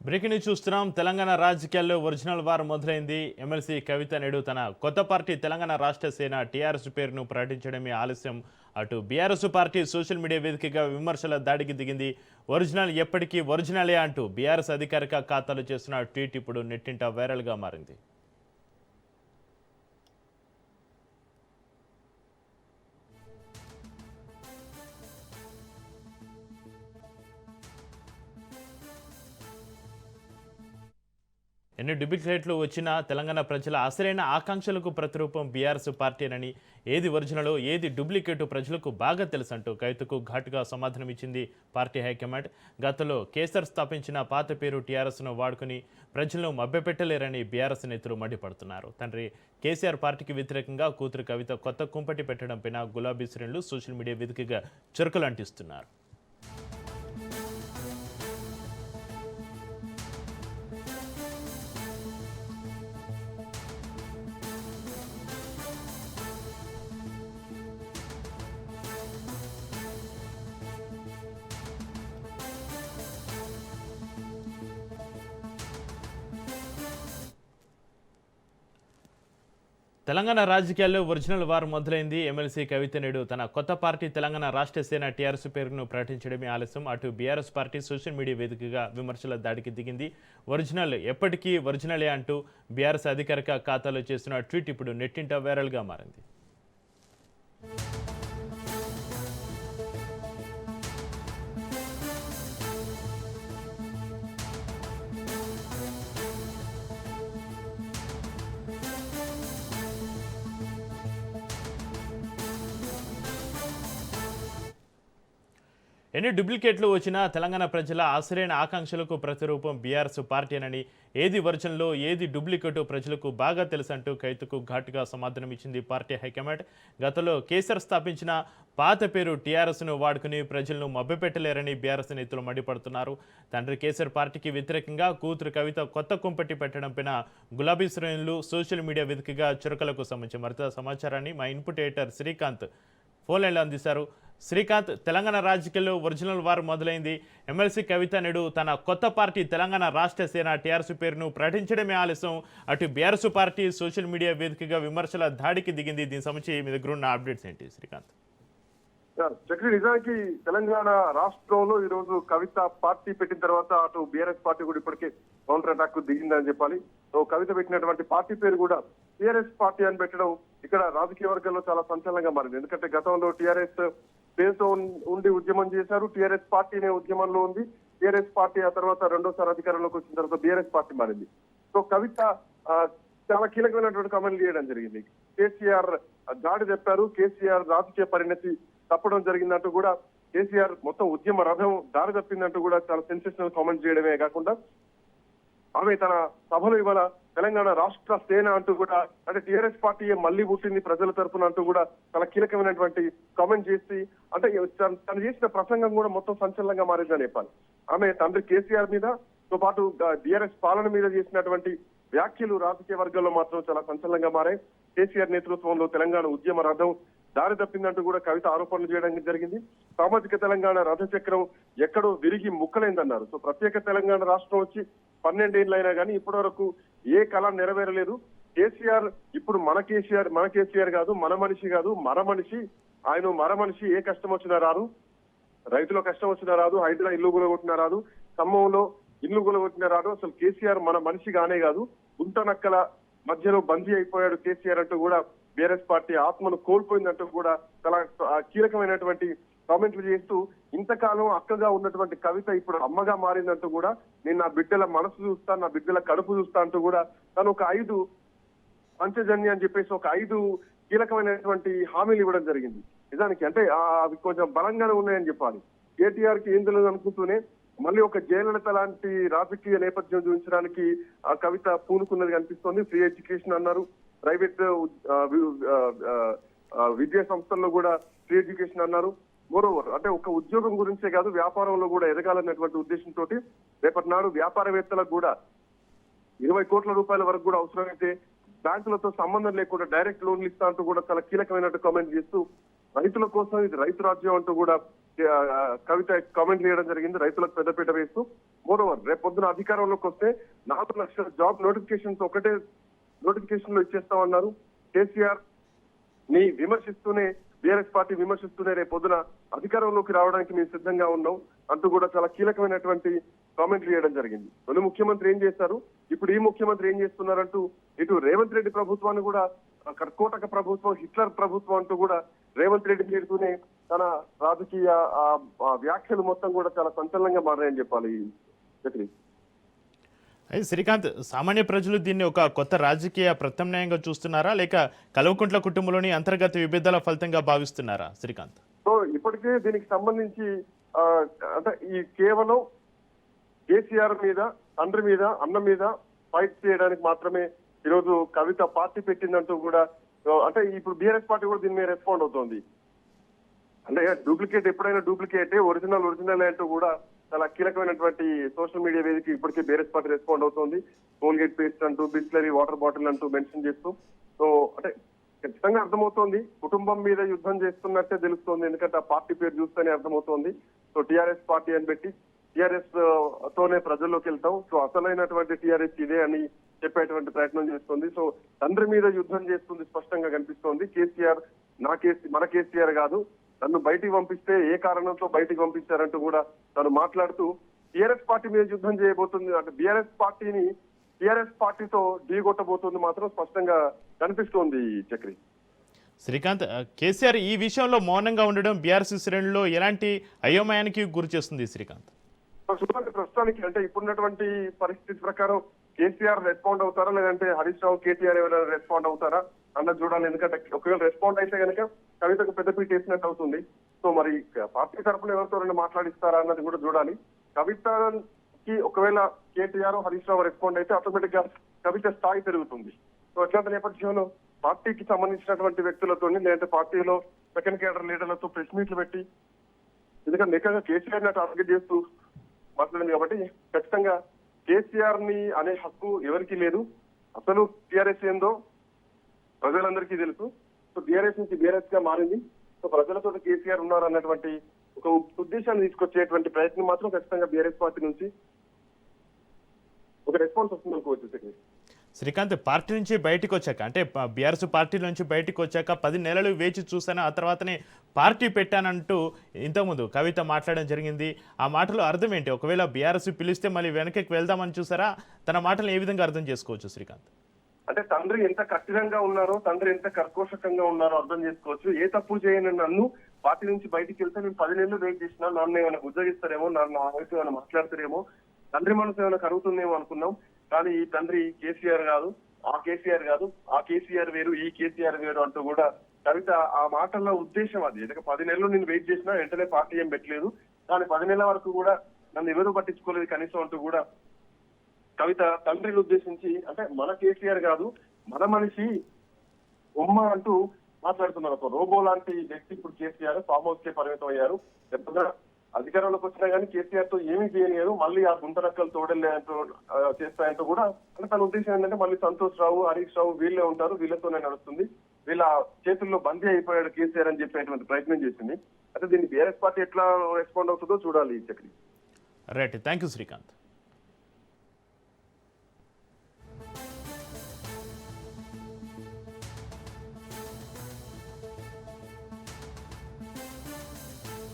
Breaking news చూస్తున్నాం. తెలంగాణ రాజకీయాల్లో original war మొదలైంది. ఎమ్మెల్సీ కవిత నేడు తన కొత్త పార్టీ తెలంగాణ రాష్ట్ర సేన టీఆర్ఎస్ పేరును ప్రకటించడమే ఆలస్యం. అటు బీఆర్ఎస్ పార్టీ సోషల్ మీడియా వేదికగా విమర్శల దాడికి దిగింది. ఒరిజినల్ ఎప్పటికీ ఒరిజినలే అంటూ బీఆర్ఎస్ అధికారిక ఖాతాలో చేస్తున్న ట్వీట్ ఇప్పుడు నెట్టింట వైరల్గా మారింది. ఎన్ని డూప్లికేట్లు వచ్చినా తెలంగాణ ప్రజల అసలైన ఆకాంక్షలకు ప్రతిరూపం బీఆర్ఎస్ పార్టీనని, ఏది ఒరిజినలో ఏది డూప్లికేటు ప్రజలకు బాగా తెలుసంటూ కవితకు ఘాటుగా సమాధానమిచ్చింది పార్టీ హైకమాండ్. గతంలో కేసర్ స్థాపించిన పాత పేరు టీఆర్ఎస్ను వాడుకుని ప్రజలను మభ్యపెట్టలేరని బీఆర్ఎస్ నేతలు మండిపడుతున్నారు. తండ్రి కేసీఆర్ పార్టీకి వ్యతిరేకంగా కూతురు కవిత కొత్త కుంపటి పెట్టడంపైన గులాబీ శ్రేణులు సోషల్ మీడియా వేదికగా చురకలు అంటిస్తున్నారు. తెలంగాణ రాజకీయాల్లో ఒరిజినల్ వార్ మొదలైంది. ఎమ్మెల్సీ కవిత నేడు తన కొత్త పార్టీ తెలంగాణ రాష్ట్ర సేన టీఆర్ఎస్ పేరును ప్రకటించడమే ఆలస్యం. అటు బీఆర్ఎస్ పార్టీ సోషల్ మీడియా వేదికగా విమర్శల దాడికి దిగింది. ఒరిజినల్ ఎప్పటికీ ఒరిజినలే అంటూ బీఆర్ఎస్ అధికారిక ఖాతాలో చేస్తున్న ట్వీట్ ఇప్పుడు నెట్టింట వైరల్గా మారింది. ఎన్ని డూప్లికేట్లు వచ్చినా తెలంగాణ ప్రజల అసలైన ఆకాంక్షలకు ప్రతిరూపం బీఆర్ఎస్ పార్టీనని, ఏది ఒరిజినల్లో ఏది డూప్లికేటో ప్రజలకు బాగా తెలుసంటూ కవితకు ఘాటుగా సమాధానమిచ్చింది పార్టీ హైకమాండ్. గతంలో కేసర్ స్థాపించిన పాత పేరు టీఆర్ఎస్ను వాడుకుని ప్రజలను మభ్యపెట్టలేరని బీఆర్ఎస్ నేతలు మండిపడుతున్నారు. తండ్రి కేసర్ పార్టీకి వ్యతిరేకంగా కూతురు కవిత కొత్త కుంపటి పెట్టడంపైన గులాబీ శ్రేణులు సోషల్ మీడియా వేదికగా చురకలకు సంబంధించి మరింత సమాచారాన్ని మా ఇన్పుట్ ఎడిటర్ శ్రీకాంత్ ఫోన్ లైన్లో అందిస్తారు. శ్రీకాంత్, తెలంగాణ రాజకీయాల్లో ఒరిజినల్ వార్ మొదలైంది. ఎమ్మెల్సీ కవిత నేడు తన కొత్త పార్టీ తెలంగాణ రాష్ట్ర సేన టీఆర్ఎస్ పేరును ప్రకటించడమే ఆలస్యం. అటు బీఆర్ఎస్ పార్టీ సోషల్ మీడియా వేదికగా విమర్శల దాడికి దిగింది. దీని సంబంధించి మీ దగ్గర ఉన్న అప్డేట్స్ ఏంటి శ్రీకాంత్? చక్రి, నిజానికి తెలంగాణ రాష్ట్రంలో ఈ రోజు కవిత పార్టీ పెట్టిన తర్వాత అటు బీఆర్ఎస్ పార్టీ కూడా ఇప్పటికే కౌంటర్ అటాక్ దిగిందని చెప్పాలి. సో కవిత పెట్టినటువంటి పార్టీ పేరు కూడా టీఆర్ఎస్ పార్టీ అని పెట్టడం ఇక్కడ రాజకీయ వర్గాల్లో చాలా సంచలనంగా మారింది. ఎందుకంటే గతంలో టీఆర్ఎస్ పేరుతో ఉండి ఉద్యమం చేశారు. టీఆర్ఎస్ పార్టీనే ఉద్యమంలో ఉంది. టీఆర్ఎస్ పార్టీ ఆ తర్వాత రెండోసారి అధికారంలోకి వచ్చిన తర్వాత బీఆర్ఎస్ పార్టీ మారింది. సో కవిత చాలా కీలకమైనటువంటి కామెంట్లు చేయడం జరిగింది. కేసీఆర్ దాడి చెప్పారు. కేసీఆర్ రాజకీయ పరిణతి తప్పడం జరిగిందంటూ కూడా, కేసీఆర్ మొత్తం ఉద్యమ రథం దారి తప్పిందంటూ కూడా చాలా సెన్సేషనల్ కామెంట్ చేయడమే కాకుండా ఆమె తన సభలో ఇవాళ తెలంగాణ రాష్ట్ర సేన అంటూ కూడా, అంటే టీఆర్ఎస్ పార్టీ మళ్లీ పుట్టింది ప్రజల తరఫున అంటూ కూడా చాలా కీలకమైనటువంటి కామెంట్ చేసి, అంటే తను చేసిన ప్రసంగం కూడా మొత్తం సంచలనంగా మారిందని చెప్పాలి. ఆమె తండ్రి కేసీఆర్ మీద తో పాటు టీఆర్ఎస్ పాలన మీద చేసినటువంటి వ్యాఖ్యలు రాజకీయ వర్గాల్లో మాత్రం చాలా సంచలనంగా మారాయి. కేసీఆర్ నేతృత్వంలో తెలంగాణ ఉద్యమ రథం దారి తప్పిందంటూ కూడా కవిత ఆరోపణలు చేయడం జరిగింది. సామాజిక తెలంగాణ రథ చక్రం ఎక్కడో విరిగి ముక్కలైందన్నారు. సో ప్రత్యేక తెలంగాణ రాష్ట్రం వచ్చి 12 ఏళ్ళైనా కానీ ఇప్పటి వరకు ఏ కళ నెరవేరలేదు. కేసీఆర్ ఇప్పుడు మన కేసీఆర్ కాదు, మన మనిషి కాదు, మర మనిషి. ఆయన మర మనిషి. ఏ కష్టం వచ్చినా రాదు, రైతుల కష్టం వచ్చినా రాదు, హైదరాబాద్ ఇల్లు కూలగొట్టినా రాదు, ఖమ్మంలో ఇల్లు కూలగొట్టినా రాదు. అసలు కేసీఆర్ మన మనిషి కానే కాదు. గుంట నక్కల మధ్యలో బందీ అయిపోయాడు కేసీఆర్ అంటూ కూడా బీఆర్ఎస్ పార్టీ ఆత్మను కోల్పోయిందంటూ కూడా చాలా కీలకమైనటువంటి కామెంట్లు చేస్తూ, ఇంతకాలం అక్కగా ఉన్నటువంటి కవిత ఇప్పుడు అమ్మగా మారిందంటూ కూడా, నేను నా బిడ్డల మనసు చూస్తా, నా బిడ్డల కడుపు చూస్తా అంటూ కూడా తను ఒక 5 పంచజన్య అని చెప్పేసి ఒక 5 కీలకమైనటువంటి హామీలు ఇవ్వడం జరిగింది. నిజానికి అంటే అవి కొంచెం బలంగానే ఉన్నాయని చెప్పాలి. కేటీఆర్ కి ఏం తెలియదు అనుకుంటూనే మళ్ళీ ఒక జయలలిత లాంటి రాజకీయ నేపథ్యం చూపించడానికి ఆ కవిత పూనుకున్నది కనిపిస్తోంది. ఫ్రీ ఎడ్యుకేషన్ అన్నారు, ప్రైవేట్ విద్యా సంస్థల్లో కూడా ఫ్రీ ఎడ్యుకేషన్ అన్నారు. మోరోవర్ అంటే ఒక ఉద్యోగం గురించే కాదు, వ్యాపారంలో కూడా ఎదగాలన్నటువంటి ఉద్దేశంతో రేపటి నాడు వ్యాపారవేత్తలకు కూడా 20 కోట్ల రూపాయల వరకు కూడా అవసరమైతే బ్యాంకులతో సంబంధం లేకుండా డైరెక్ట్ లోన్లు ఇస్తా అంటూ కూడా చాలా కీలకమైనట్టు కామెంట్ చేస్తూ రైతుల కోసం ఇది రైతు రాజ్యం అంటూ కూడా కవిత కామెంట్ చేయడం జరిగింది. రైతులకు పెద్దపీట వేస్తూ మోరోవర్ రేపు పొద్దున అధికారంలోకి వస్తే 4 లక్షల జాబ్ నోటిఫికేషన్స్ ఒకటే నోటిఫికేషన్ లో ఇచ్చేస్తామన్నారు. కేసీఆర్ ని విమర్శిస్తూనే బీఆర్ఎస్ పార్టీ విమర్శిస్తూనే రేపు పొద్దున అధికారంలోకి రావడానికి మేము సిద్ధంగా ఉన్నాం అంటూ కూడా చాలా కీలకమైనటువంటి కామెంట్లు చేయడం జరిగింది. తొలి ముఖ్యమంత్రి ఏం చేశారు, ఇప్పుడు ఈ ముఖ్యమంత్రి ఏం చేస్తున్నారంటూ ఇటు రేవంత్ రెడ్డి ప్రభుత్వాన్ని కూడా కర్కోటక ప్రభుత్వం, హిట్లర్ ప్రభుత్వం అంటూ కూడా రేవంత్ రెడ్డి చేరుతూనే తన రాజకీయ వ్యాఖ్యలు మొత్తం కూడా చాలా సంచలనంగా మారాయని చెప్పాలి. చక్రి అయితే శ్రీకాంత్, సామాన్య ప్రజలు దీన్ని ఒక కొత్త రాజకీయ ప్రత్యామ్నాయంగా చూస్తున్నారా, లేక కల్వకుంట్ల కుటుంబంలోని అంతర్గత విభేదాల ఫలితంగా భావిస్తున్నారా శ్రీకాంత్? సో ఇప్పటికే దీనికి సంబంధించి అంటే ఈ కేవలం కేసీఆర్ మీద, తండ్రి మీద, అన్న మీద ఫైట్ చేయడానికి మాత్రమే ఈరోజు కవిత పార్టీ పెట్టిందంటూ కూడా అంటే ఇప్పుడు బీఆర్ఎస్ పార్టీ కూడా దీని మీద రెస్పాండ్ అవుతోంది. అంటే డూప్లికేట్ ఎప్పుడైనా డూప్లికేట్, ఒరిజినల్ అంటూ కూడా చాలా కీలకమైనటువంటి సోషల్ మీడియా వేదిక ఇప్పటికే బీఆర్ఎస్ పార్టీ రెస్పాండ్ అవుతోంది. కోల్గేట్ పేస్ట్ అంటూ, బిస్లరీ వాటర్ బాటిల్ అంటూ మెన్షన్ చేస్తూ. సో అంటే ఖచ్చితంగా అర్థమవుతోంది కుటుంబం మీద యుద్ధం చేస్తున్నట్టే తెలుస్తోంది. ఎందుకంటే ఆ పార్టీ పేరు చూస్తేనే అర్థమవుతోంది. సో టీఆర్ఎస్ పార్టీ అని పెట్టి టీఆర్ఎస్ తోనే ప్రజల్లోకి వెళ్తాం, సో అసలైనటువంటి టీఆర్ఎస్ ఇదే అని చెప్పేటువంటి ప్రయత్నం చేస్తుంది. సో తండ్రి మీద యుద్ధం చేస్తుంది స్పష్టంగా కనిపిస్తోంది. కేసీఆర్ మన కేసీఆర్ కాదు, నన్ను బయటికి పంపిస్తే ఏ కారణంతో బయటికి పంపించారంటూ కూడా తను మాట్లాడుతూ టీఆర్ఎస్ పార్టీ మీద యుద్ధం చేయబోతుంది. అంటే టీఆర్ఎస్ పార్టీతో ఢీగొట్టబోతుంది మాత్రం స్పష్టంగా కనిపిస్తోంది. చక్రి శ్రీకాంత్, కేసీఆర్ ఈ విషయంలో మౌనంగా ఉండడం బీఆర్ఎస్ శ్రేణుల్లో ఎలాంటి అయోమయానికి గురి చేస్తుంది శ్రీకాంత్? చూడండి, ప్రస్తుతానికి అంటే ఇప్పుడున్నటువంటి పరిస్థితి ప్రకారం కేసీఆర్ రెస్పాండ్ అవుతారా, లేదంటే హరీష్ రావు, కేటీఆర్ ఎవరైనా రెస్పాండ్ అవుతారా అన్నది చూడాలి. ఎందుకంటే ఒకవేళ రెస్పాండ్ అయితే కనుక కవితకు పెద్దపీట వేసినట్టు అవుతుంది. సో మరి పార్టీ తరఫున ఎవరితో మాట్లాడిస్తారా అన్నది కూడా చూడాలి. కవితకి ఒకవేళ కేటీఆర్, హరీష్ రావు రెస్పాండ్ అయితే ఆటోమేటిక్ గా కవిత స్థాయి పెరుగుతుంది. సో అట్లాంటి నేపథ్యంలో పార్టీకి సంబంధించినటువంటి వ్యక్తులతో, లేదంటే పార్టీలో సెకండ్ కేడర్ లీడర్లతో ప్రెస్ మీట్లు పెట్టి, ఎందుకంటే నిజంగా కేసీఆర్ ని టార్గెట్ చేస్తూ మాట్లాడింది కాబట్టి ఖచ్చితంగా కేసీఆర్ ని అనే హక్కు ఎవరికి లేదు. అసలు టీఆర్ఎస్ ఏందో ప్రజలందరికీ తెలుసు. సో టీఆర్ఎస్ నుంచి బీఆర్ఎస్ గా మారింది. సో ప్రజలతో కేసీఆర్ ఉన్నారు అన్నటువంటి ఒక ఉద్దేశాన్ని తీసుకొచ్చేటువంటి ప్రయత్నం మాత్రం ఖచ్చితంగా బీఆర్ఎస్ పార్టీ నుంచి ఒక రెస్పాన్స్ వస్తుంది అనుకోవచ్చు. శ్రీకాంత్, పార్టీ నుంచి బయటకు వచ్చాక, అంటే బీఆర్ఎస్ పార్టీ నుంచి బయటకు వచ్చాక 10 నెలలు వేచి చూశాను, ఆ తర్వాతనే పార్టీ పెట్టానంటూ ఇంతకుముందు కవిత మాట్లాడడం జరిగింది. ఆ మాటలో అర్థం ఏంటి? ఒకవేళ బీఆర్ఎస్ పిలిస్తే మళ్ళీ వెనక్కి వెళ్దామని చూసారా? తన మాటలు ఏ విధంగా అర్థం చేసుకోవచ్చు శ్రీకాంత్? అంటే తండ్రి ఎంత కఠినంగా ఉన్నారో, తండ్రి ఎంత కర్కోశకంగా ఉన్నారో అర్థం చేసుకోవచ్చు. ఏ తప్పు చేయని నన్ను పార్టీ నుంచి బయటికి వెళ్తే నేను 10 నెలలు వెయిట్ చేసినా, నన్ను ఏమైనా ఉద్యోగిస్తారేమో, నన్ను వైపు ఏమైనా మాట్లాడతారేమో, తండ్రి మనసు ఏమైనా కరుగుతుందేమో అనుకున్నాం. కానీ ఈ తండ్రి కేసీఆర్ కాదు, ఆ కేసీఆర్ వేరు, ఈ కేసీఆర్ వేరు అంటూ కూడా కవిత ఆ మాటల్లో ఉద్దేశం అది. ఎందుకంటే 10 నెలలు నేను వెయిట్ చేసినా వెంటనే పార్టీ ఏం పెట్టలేదు, కానీ 10 నెలల వరకు కూడా నన్ను ఎవరు పట్టించుకోలేదు కనీసం అంటూ కూడా కవిత తండ్రిని ఉద్దేశించి, అంటే మన కేసీఆర్ కాదు, మన మనిషి ఉమ్మ అంటూ మాట్లాడుతున్నారు. ఒక రోబో లాంటి వ్యక్తి ఇప్పుడు కేసీఆర్ ఫామ్ హౌస్ కే పరిమితం అయ్యారు. పెద్దగా అధికారంలోకి వచ్చినా కానీ కేసీఆర్ తో ఏమీ చేయలేదు, మళ్ళీ ఆ గుంటనక్కలు తోడలేంటూ చేస్తాయంటూ కూడా అంటే తన ఉద్దేశం ఏంటంటే మళ్ళీ సంతోష్ రావు, హరీష్ రావు వీళ్ళే ఉంటారు, వీళ్ళతోనే నడుస్తుంది, వీళ్ళ చేతుల్లో బందీ అయిపోయాడు కేసీఆర్ అని చెప్పేటువంటి ప్రయత్నం చేసింది. అయితే దీన్ని బీఆర్ఎస్ పార్టీ ఎట్లా రెస్పాండ్ అవుతుందో చూడాలి. Chakri right, thank you Srikanth.